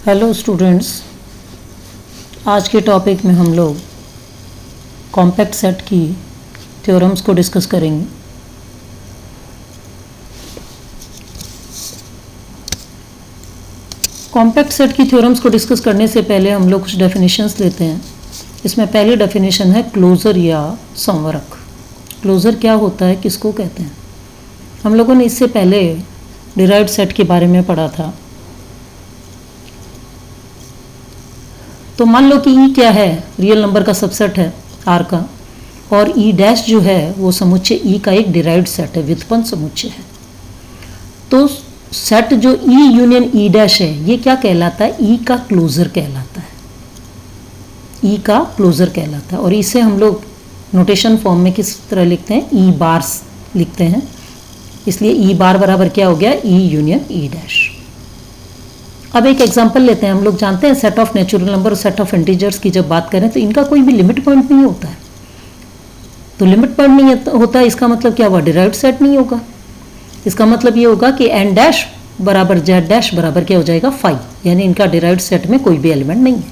Hello students, आज के topic में हम लोग कॉम्पैक्ट सेट की थ्योरम्स को डिस्कस करेंगे। कॉम्पैक्ट सेट की थ्योरम्स को डिस्कस करने से पहले हम लोग कुछ डेफिनेशंस लेते हैं। इसमें पहली डेफिनेशन है क्लोजर या संवरक। क्लोजर क्या होता है, किसको कहते हैं? हम लोगों ने इससे पहले डिराइव्ड सेट के बारे में पढ़ा था। तो मान लो कि ई क्या है, रियल नंबर का सबसेट है आर का, और ई डैश जो है वो समुच्चय ई का एक डिराइव्ड सेट है, व्युत्पन्न समुच्चय है। तो सेट जो ई यूनियन ई डैश है ये क्या कहलाता है? ई का क्लोजर कहलाता है। ई का क्लोजर कहलाता है। और इसे हम लोग नोटेशन फॉर्म में किस तरह लिखते हैं? ई बार्स लिखते हैं। इसलिए ई बार बराबर क्या हो गया? ई यूनियन ई डैश। अब एक एग्जांपल लेते हैं। हम लोग जानते हैं सेट ऑफ नेचुरल नंबर और सेट ऑफ इंटीजर्स की जब बात करें तो इनका कोई भी लिमिट पॉइंट नहीं होता है। तो लिमिट पॉइंट नहीं होता है, इसका मतलब क्या हुआ? डिराइव्ड सेट नहीं होगा। इसका मतलब ये होगा कि एन डैश बराबर जेड डैश बराबर क्या हो जाएगा? फाई, यानी इनका डिराइव्ड सेट में कोई भी एलिमेंट नहीं है।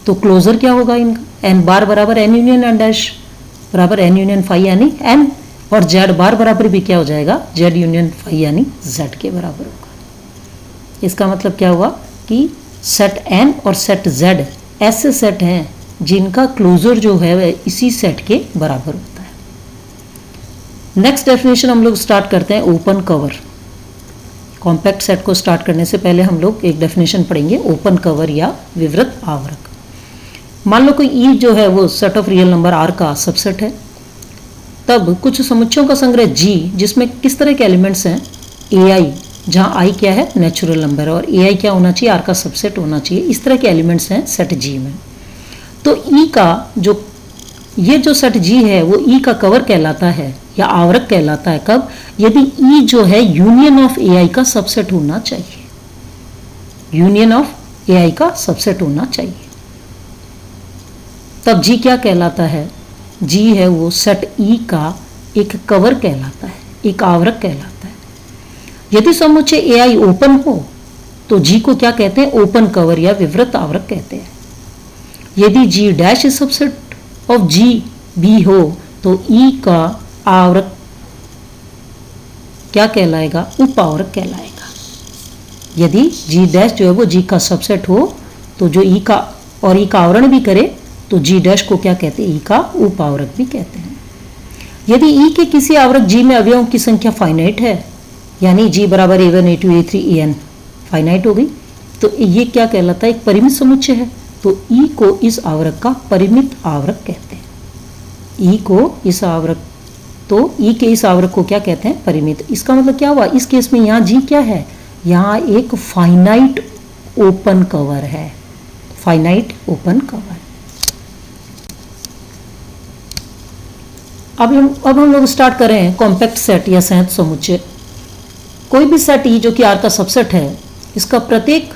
तो क्लोजर क्या होगा इनका? एन बार बराबर एन यूनियन एन डैश बराबर एन यूनियन फाई यानी एन, और जेड बार बराबर भी क्या हो जाएगा? जेड यूनियन फाई यानी जेड के बराबर होगा। इसका मतलब क्या हुआ कि सेट एन और सेट जेड ऐसे सेट हैं जिनका क्लोजर जो है वह इसी सेट के बराबर होता है। नेक्स्ट डेफिनेशन हम लोग स्टार्ट करते हैं ओपन कवर। कॉम्पैक्ट सेट को स्टार्ट करने से पहले हम लोग एक डेफिनेशन पढ़ेंगे, ओपन कवर या विवृत आवरक। मान लो कोई ई जो है वो set of real number R का सबसेट है, तब कुछ समुच्चयों का संग्रह जी जिसमें किस तरह के एलिमेंट्स हैं? ए आई, जहाँ आई क्या है? नेचुरल नंबर, और ए आई क्या होना चाहिए? आर का सबसेट होना चाहिए। इस तरह के एलिमेंट्स हैं सेट जी में। तो ई का जो ये जो सेट जी है वो ई का कवर कहलाता है या आवरक कहलाता है। कब? यदि ई जो है यूनियन ऑफ ए आई का सबसेट होना चाहिए। यूनियन ऑफ ए आई का सबसेट होना चाहिए, तब जी क्या कहलाता है? जी है वो सेट ई का एक कवर कहलाता है, एक आवरक कहलाता है। यदि समुच्चय ए आई ओपन हो तो जी को क्या कहते हैं? ओपन कवर या विवृत आवरक कहते हैं। यदि जी डैश इज सबसेट ऑफ जी भी हो तो ई का आवरक क्या कहलाएगा? उप आवरक कहलाएगा। यदि जी डैश जो है वो जी का सबसेट हो तो जो ई का और ई का आवरण भी करे तो जी डैश को क्या कहते हैं? ई का उप आवरक भी कहते हैं। यदि ई के किसी आवरक जी में अवयवों की संख्या फाइनाइट है, यानी जी बराबर A1 A2 A3 EN finite हो गई, तो ये क्या कहलाता है? एक परिमित समुच्चय है। तो ई को इस आवरक का परिमित आवरक कहते हैं। ई को इस आवरक, तो ई के इस आवरक को क्या कहते हैं? परिमित। इसका मतलब क्या हुआ? इस केस में यहाँ जी क्या है? यहाँ एक फाइनाइट ओपन कवर है, फाइनाइट ओपन कवर। अब हम लोग स्टार्ट करें कॉम्पैक्ट सेट या संहत समुच्चय। कोई भी सेट ई जो कि आर का सबसेट है, इसका प्रत्येक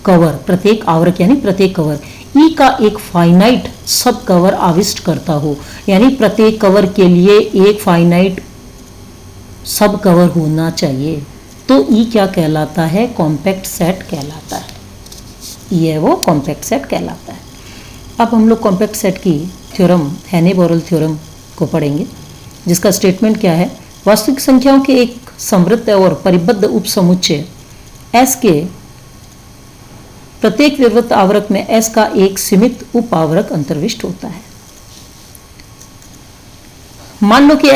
कवर, प्रत्येक आवरक यानी प्रत्येक कवर ई का एक फाइनाइट सब कवर आविष्ट करता हो, यानी प्रत्येक कवर के लिए एक फाइनाइट सब कवर होना चाहिए। तो ई क्या कहलाता है? कॉम्पैक्ट सेट कहलाता है। ई है वो कॉम्पैक्ट सेट कहलाता है। अब हम लोग कॉम्पैक्ट सेट की थ्योरम, हैने-बोरेल थ्योरम को पढ़ेंगे, जिसका स्टेटमेंट क्या है? वास्तविक संख्याओं के एक समृद्ध और परिबद्ध उपसमुच्चय S के प्रत्येक विवृत आवरक में S का एक सीमित उप आवरक अंतर्विष्ट होता है। मान लो कि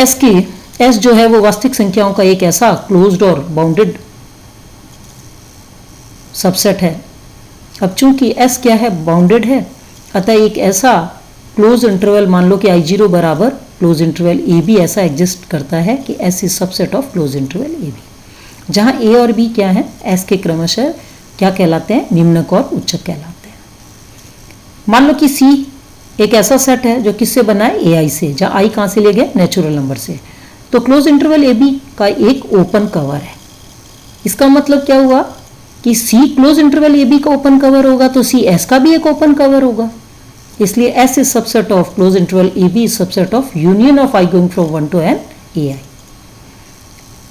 S जो है वो वास्तविक संख्याओं का एक ऐसा क्लोज्ड और बाउंडेड सबसेट है। अब चूंकि S क्या है? बाउंडेड है, अतः एक ऐसा क्लोज इंटरवल, मान लो कि I0 बराबर क्लोज इंटरवल ए बी ऐसा एग्जिस्ट करता है कि S is subset of close interval A B, जहाँ ए और बी क्या है? S के क्रमशः क्या कहलाते हैं? निम्नक और उच्चक कहलाते हैं। मान लो कि C एक ऐसा सेट है जो किससे बना है? ए आई से, जहाँ आई कहाँ से ले गए? नेचुरल नंबर से। तो क्लोज इंटरवल ए बी का एक ओपन कवर है। इसका मतलब क्या हुआ कि C close interval A B का ओपन कवर होगा तो C S का भी एक ओपन कवर होगा। इसलिए S is subset of close interval A B is subset of union of I going from 1 to n A I.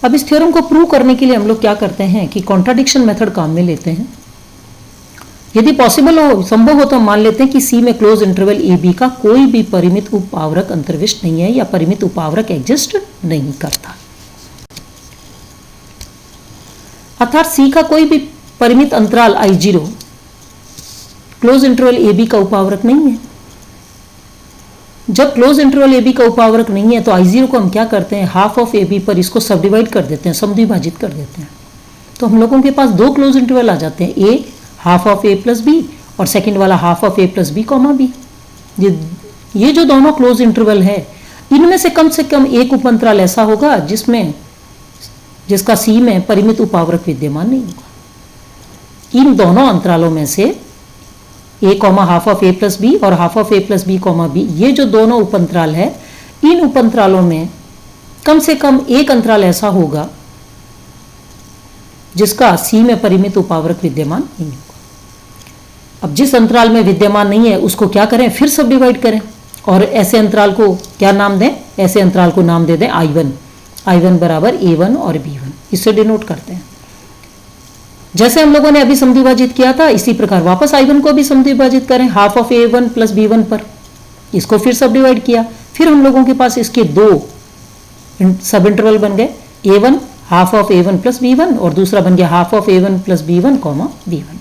अब इस थ्योरम को प्रूव करने के लिए हम लोग क्या करते हैं कि कॉन्ट्राडिक्शन मेथड काम में लेते हैं। यदि पॉसिबल हो, संभव हो, तो हम मान लेते हैं कि सी में क्लोज इंटरवल ए बी का कोई भी परिमित उपआवरक अंतर्विष्ट नहीं है या परिमित उपआवरक एग्जिस्ट नहीं करता। अर्थात सी का कोई भी परिमित अंतराल I0 close interval A B का उपआवरक नहीं है। जब क्लोज इंटरवल ए बी का उपआवरक नहीं है तो I0 को हम क्या करते हैं, हाफ ऑफ ए बी पर इसको सब डिवाइड कर देते हैं, समद्विभाजित कर देते हैं। तो हम लोगों के पास दो क्लोज इंटरवल आ जाते हैं, A half of A plus B और सेकेंड वाला half of A plus B comma B. ये जो दोनों क्लोज इंटरवल है, इनमें से कम एक उपअंतराल ऐसा होगा जिसका सी में परिमित उपआवरक विद्यमान नहीं होगा। इन दोनों अंतरालों में से A comma half of A plus B और half of A plus B comma B, ये जो दोनों उपअंतराल है, इन उपअंतरालों में कम से कम एक अंतराल ऐसा होगा जिसका सी में परिमित उपआवरक विद्यमान नहीं होगा। अब जिस अंतराल में विद्यमान नहीं है उसको क्या करें, फिर सब डिवाइड करें और ऐसे अंतराल को क्या नाम दें, ऐसे अंतराल को नाम दे दें I1 बराबर A1 और B1, इससे डिनोट करते हैं। जैसे हम लोगों ने अभी समद्विभाजित किया था, इसी प्रकार वापस I1 को भी समद्विभाजित करें half of A1 plus B1 पर, इसको फिर सब डिवाइड किया। फिर हम लोगों के पास इसके दो सब इंटरवल बन गए, A1 half of A1 plus B1 और दूसरा बन गया half of A1 plus B1 comma B1।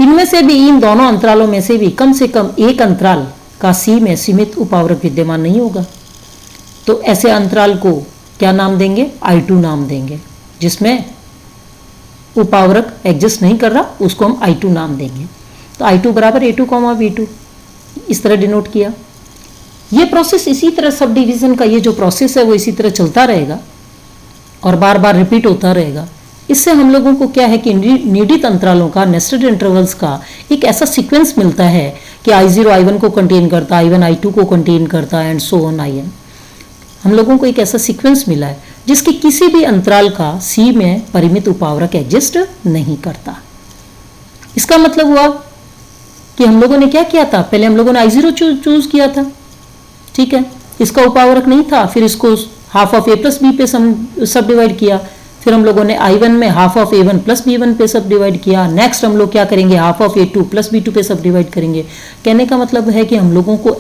इनमें से भी, इन दोनों अंतरालों में से भी कम एक अंतराल का सी में सीमित उपआवरक विद्यमान नहीं होगा। तो ऐसे अंतराल को क्या नाम देंगे, I2 नाम देंगे। जिसमें उपआवरक एग्जिस्ट नहीं कर रहा उसको हम I2 नाम देंगे। तो I2 बराबर A2 कॉमा B2, इस तरह डिनोट किया। ये प्रोसेस इसी तरह सब डिवीजन का ये जो प्रोसेस है वो इसी तरह चलता रहेगा और बार बार रिपीट होता रहेगा। इससे हम लोगों को क्या है कि नियमित अंतरालों का, नेस्टेड इंटरवल्स का एक ऐसा सीक्वेंस मिलता है कि I0 I1 को कंटेन करता है, I1 I2 को कंटेन करता है एंड सो ऑन IN। हम लोगों को एक ऐसा सीक्वेंस मिला है जिसके किसी भी अंतराल का सी में परिमित उपआवरक एग्जिस्ट नहीं करता। इसका मतलब हुआ कि हम लोगों ने क्या किया था, पहले हम लोगों ने I0 चूज किया था, ठीक है, इसका उपआवरक नहीं था, फिर इसको half of A plus B पे सब डिवाइड किया, फिर हम लोगों ने I1 में half of A1 plus B1 पे सब डिवाइड किया। नेक्स्ट हम लोग क्या करेंगे, half of A2 plus B2 पे सब डिवाइड करेंगे। कहने का मतलब है कि हम लोगों को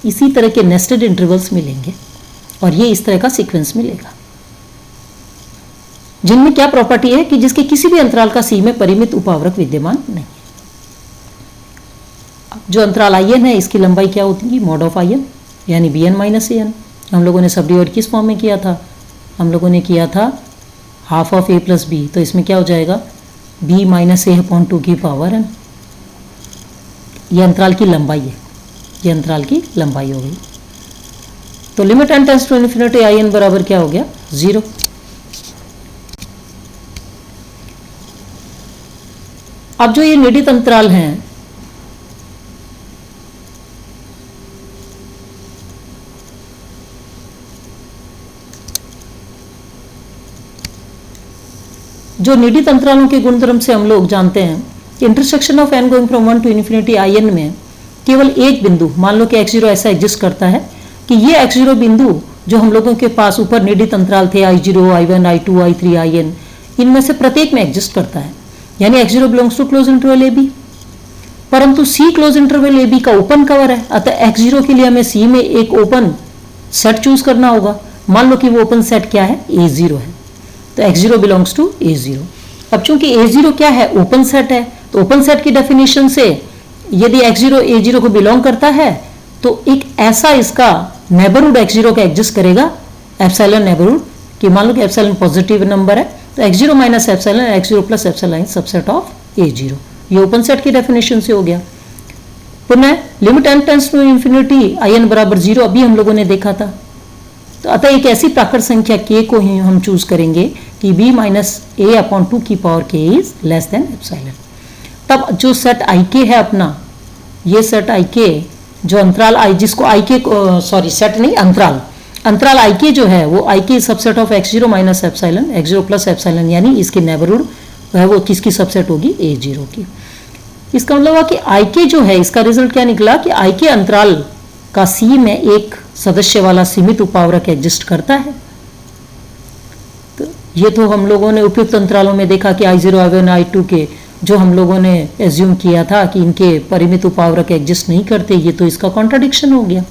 इसी तरह के नेस्टेड इंटरवल्स मिलेंगे और ये इस तरह का सीक्वेंस मिलेगा जिनमें क्या प्रॉपर्टी है कि जिसके किसी भी अंतराल का सी में परिमित उपआवरक विद्यमान नहीं है। जो अंतराल IN है इसकी लंबाई क्या होती है, मॉड ऑफ IN यानी BN माइनस AN। हम लोगों ने सब डिवाइड किस फॉर्म में किया था, हम लोगों ने किया था half of A plus B, तो इसमें क्या हो जाएगा B माइनस A अपॉन 2 की पावर n। ये अंतराल की लंबाई है, ये अंतराल की लंबाई हो गई। तो limit n tends to infinity IN बराबर क्या हो गया, 0। अब जो ये नियमित अंतराल हैं, जो नियमित अंतरालों के गुणधर्म से हम लोग जानते हैं कि intersection of n going from 1 to infinity IN में केवल एक बिंदु, मान लो कि x0 ऐसा एग्जिस्ट करता है कि ये x0 बिंदु जो हम लोगों के पास ऊपर नियमित अंतराल थे I0 I1 I2 I3 IN, इनमें से प्रत्येक में एग्जिस्ट करता है, यानी x0 belongs to close interval AB। परंतु C क्लोज इंटरवल AB का ओपन कवर है, अतः x0 के लिए हमें C में एक ओपन सेट चूज करना होगा। मान लो कि वो ओपन सेट क्या है, A0 है, तो x0 बिलोंग्स टू A0। अब चूंकि A0 क्या है, ओपन सेट है, तो ओपन सेट की डेफिनेशन से यदि x0 A0 को बिलोंग करता है तो एक ऐसा इसका नेबरहुड x0 का एग्जिस्ट करेगा, एप्सिलॉन नेबरहुड, कि मान लो कि एप्सिलॉन पॉजिटिव नंबर है तो x0 minus epsilon x0 plus epsilon subset of A0। ये ओपन सेट की डेफिनेशन से हो गया। पुनः limit n tends to infinity IN बराबर 0 अभी हम लोगों ने देखा था। तो अतः एक ऐसी प्राकृत संख्या k को ही हम चूज करेंगे कि b माइनस A अपॉन 2 की power k is less than epsilon. तब जो सेट IK है अपना, ये सेट IK जो अंतराल I, जिसको IK सॉरी सेट नहीं अंतराल IK जो है वो IK subset of x0 minus epsilon x0 plus epsilon, यानी इसकी नेबरहुड है वो किसकी सबसेट होगी, A0 की। इसका मतलब हुआ कि IK जो है, इसका रिजल्ट क्या निकला कि IK अंतराल का C में एक सदस्य वाला सीमित उपआवरक एग्जिस्ट करता है। तो ये तो हम लोगों ने उपयुक्त अंतरालों में देखा कि I0 I1 I2 के जो हम लोगों ने एज्यूम किया था कि इनके परिमित उपावरक एग्जिस्ट नहीं करते, ये तो इसका कॉन्ट्राडिक्शन हो गया,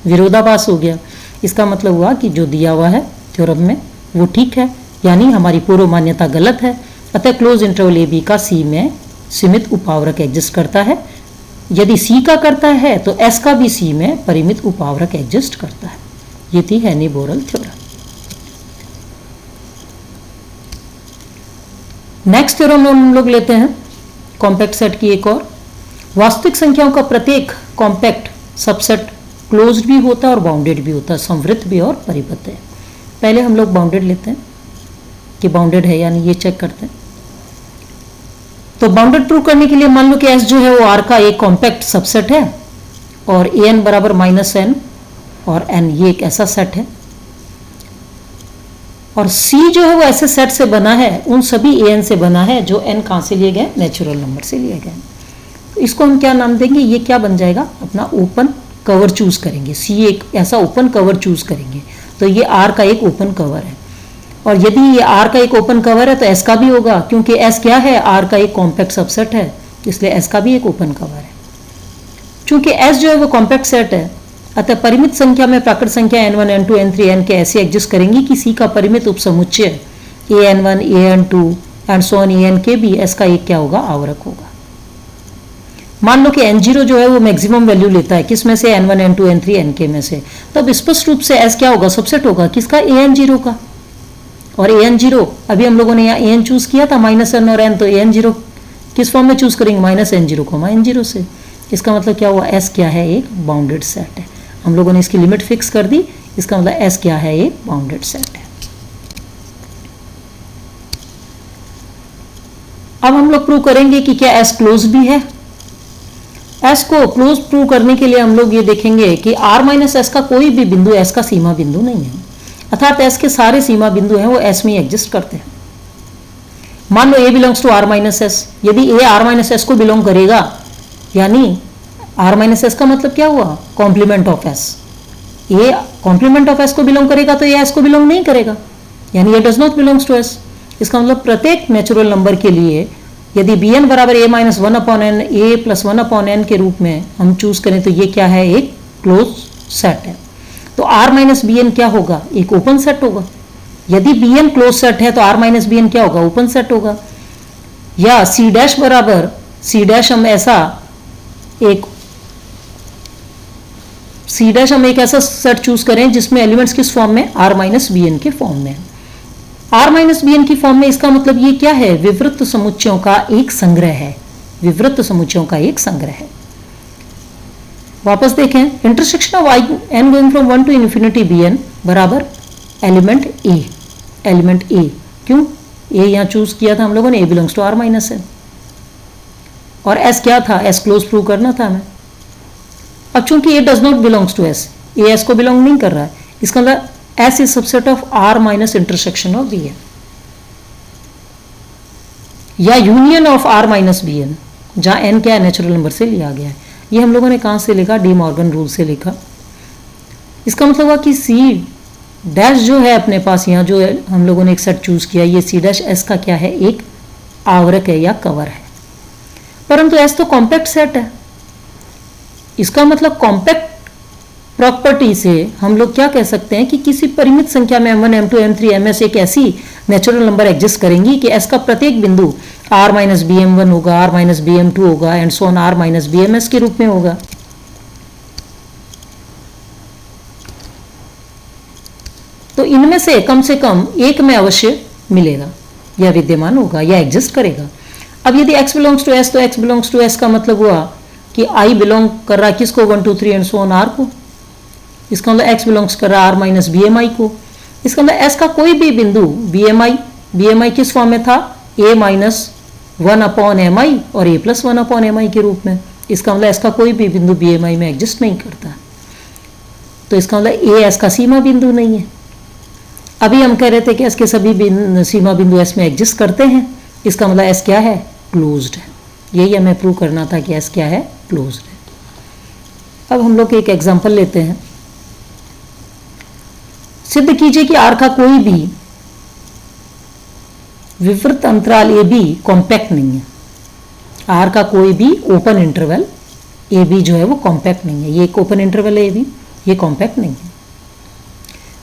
विरोधाभास हो गया। इसका मतलब हुआ कि जो दिया हुआ है थ्योरम में वो ठीक है, यानी हमारी पूर्व मान्यता गलत है। अतः क्लोज इंटरवल ए बी का सी में सीमित उपावरक एग्जिस्ट करता है। यदि सी का करता है तो एस का भी सी में परिमित उपावरक एग्जिस्ट करता है। ये थी हैनी-बोरल थ्योरम। नेक्स्ट थ्योरम हम लोग लेते हैं कॉम्पैक्ट सेट की एक और। वास्तविक संख्याओं का प्रत्येक कॉम्पैक्ट सबसेट क्लोज्ड भी होता है और बाउंडेड भी होता है, संवृत्त भी और परिबद्ध है। पहले हम लोग बाउंडेड लेते हैं कि बाउंडेड है यानी ये चेक करते हैं। तो बाउंडेड प्रूव करने के लिए मान लो कि एस जो है वो आर का एक कॉम्पैक्ट सबसेट है और ए एन बराबर -n और n ये एक ऐसा सेट है, और सी जो है वो ऐसे सेट से बना है, उन सभी ए एन से बना है जो n कहाँ से लिए गए, नेचुरल नंबर से लिए गए। तो इसको हम क्या नाम देंगे, ये क्या बन जाएगा अपना ओपन कवर चूज करेंगे। सी एक ऐसा ओपन कवर चूज करेंगे, तो ये आर का एक ओपन कवर है। और यदि ये आर का एक ओपन कवर है तो एस का भी होगा, क्योंकि एस क्या है, आर का एक कॉम्पैक्ट सबसेट है, इसलिए एस का भी एक ओपन कवर है। चूंकि एस जो है वो कॉम्पैक्ट सेट है, अतः परिमित संख्या में प्राकृत संख्या n1 n2 n3 n के ऐसे एग्जिस्ट करेंगी कि सी का परिमित उपसमुच्चय an1 an2 and so on an के भी एस का एक क्या होगा, आवरक होगा। मान लो कि n0 जो है वो मैक्सिमम वैल्यू लेता है, किस में से, n1 n2 n3 n के में से, तब स्पष्ट रूप से एस क्या होगा, सबसेट होगा किसका, an0 का। और an0 अभी हम लोगों ने यहाँ an चूज किया था -n और n, तो an0 किस फॉर्म में चूज करेंगे, -n0 को n0 से। इसका मतलब क्या हुआ, s क्या है, एक बाउंडेड सेट है। हम लोगों ने इसकी लिमिट फिक्स कर दी, इसका मतलब s क्या है, एक बाउंडेड सेट है। अब हम लोग प्रूव करेंगे कि क्या s क्लोज भी है। s को क्लोज प्रूव करने के लिए हम लोग ये देखेंगे कि r माइनस एस का कोई भी बिंदु s का सीमा बिंदु नहीं है, अर्थात s के सारे सीमा बिंदु हैं वो s में एग्जिस्ट करते हैं। मान लो a belongs to r minus S, यदि a r माइनस एस को बिलोंग करेगा, यानी r माइनस एस का मतलब क्या हुआ, complement of s। a complement of s को बिलोंग करेगा तो ये s को बिलोंग नहीं करेगा, यानी ये does not belongs to s। इसका मतलब प्रत्येक नेचुरल नंबर के लिए यदि bn बराबर a minus 1/n a plus 1/n के रूप में हम चूज करें तो ये क्या है, एक क्लोज सेट है। तो r माइनस बी एन क्या होगा, एक ओपन सेट होगा। यदि बी एन क्लोज सेट है तो r माइनस बी एन क्या होगा, ओपन सेट होगा। या c डैश बराबर c डैश हम एक ऐसा सेट चूज करें जिसमें एलिमेंट्स किस फॉर्म में, r माइनस बी एन के फॉर्म में। r माइनस बी एन की फॉर्म में, इसका मतलब ये क्या है, विवृत्त समुच्चयों का एक संग्रह है, विवृत्त समुच्चयों का एक संग्रह है। वापस देखें, intersection of n going from 1 to infinity bn बराबर एलिमेंट a। क्यों a यहां चूज किया था हम लोगों ने, a belongs to r minus n, और s क्या था, s क्लोज प्रूव करना था हमें। अब चूंकि a does not belongs to s, a s को बिलोंग नहीं कर रहा है, इसका मतलब s is subset of r minus intersection of bn, या union of r minus bn, जहां n क्या है, नेचुरल नंबर से लिया गया है। ये हम लोगों ने कहां से लिखा, डी मॉर्गन रूल से लिखा। इसका मतलब हुआ कि सी डैश जो है अपने पास, यहाँ जो है हम लोगों ने एक सेट चूज किया, ये सी डैश एस का क्या है, एक आवरक है या कवर है। परंतु एस तो कॉम्पैक्ट सेट है, इसका मतलब कॉम्पैक्ट प्रॉपर्टी से हम लोग क्या कह सकते हैं कि किसी परिमित संख्या में m1 m2 m3 ms एक ऐसी नेचुरल नंबर एग्जिस्ट करेंगी कि s का प्रत्येक बिंदु r माइनस बी m1 होगा, r माइनस बी m2 होगा and so on r minus B ms के रूप में होगा। तो इनमें से कम एक में अवश्य मिलेगा या विद्यमान होगा या एग्जिस्ट करेगा। अब यदि x बिलोंग्स टू s, तो x बिलोंग्स टू s का मतलब हुआ कि I बिलोंग कर रहा है किसको, 1 2 3 एंड सो ऑन r को। इसका मतलब x बिलोंग्स कर रहा है r माइनस बी एम आई को। इसका मतलब s का कोई भी बिंदु बी एम आई किस फॉर्म में था, a माइनस 1/mi और a प्लस 1/mi के रूप में। इसका मतलब s का कोई भी बिंदु बी एम आई में एग्जिस्ट नहीं करता, तो इसका मतलब a s का सीमा बिंदु नहीं है। अभी हम कह रहे थे कि s के सभी सीमा बिंदु s में एग्जिस्ट करते हैं, इसका मतलब s क्या है, क्लोज्ड है। यही हमें प्रूव करना था कि s क्या है, क्लोज्ड है। अब हम लोग एक एग्जांपल लेते हैं। सिद्ध कीजिए कि r का कोई भी विवृत अंतराल a b कॉम्पैक्ट नहीं है। आर का कोई भी ओपन इंटरवल ए बी जो है वो कॉम्पैक्ट नहीं है। ये एक ओपन इंटरवल है ए बी, ये कॉम्पैक्ट नहीं है।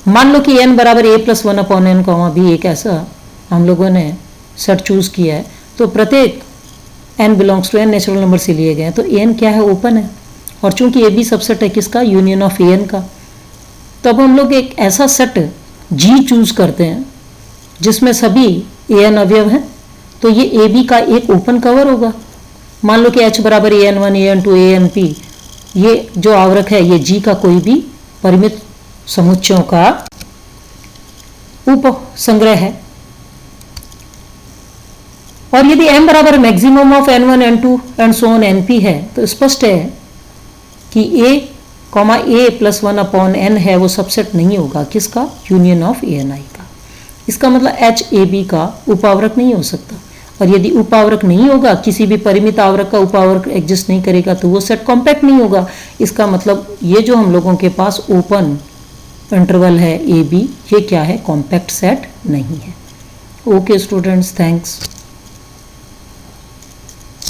मान लो कि एन बराबर A plus one upon N comma भी एक ऐसा हम लोगों ने सेट चूज किया है, तो प्रत्येक N belongs to N natural number से लिए गए हैं, तो एन क्या है, ओपन है। और चूंकि ए बी सबसेट है किसका, यूनियन ऑफ ए एन का, तो अब हम लोग एक ऐसा सेट जी चूज करते हैं जिसमें सभी ए एन अवयव हैं, तो ये ए बी का एक ओपन कवर होगा। मान लो कि एच बराबर A N one A N two A N P, ये जो आवरक है ये जी का कोई भी परिमित समुच्चयों का उप संग्रह है। और यदि m बराबर maximum of n1 n2 and so on np है, तो स्पष्ट है कि a comma A plus one upon N है वो सबसेट नहीं होगा किसका, union of A N I का। इसका मतलब एच ए बी का उपावरक नहीं हो सकता, और यदि उपावरक नहीं होगा, किसी भी परिमित आवरक का उपावरक एग्जिस्ट नहीं करेगा, तो वो सेट कॉम्पैक्ट नहीं होगा। इसका मतलब ये जो हम लोगों के पास ओपन इंटरवल है ए बी, ये क्या है, कॉम्पैक्ट सेट नहीं है। Okay students, thanks.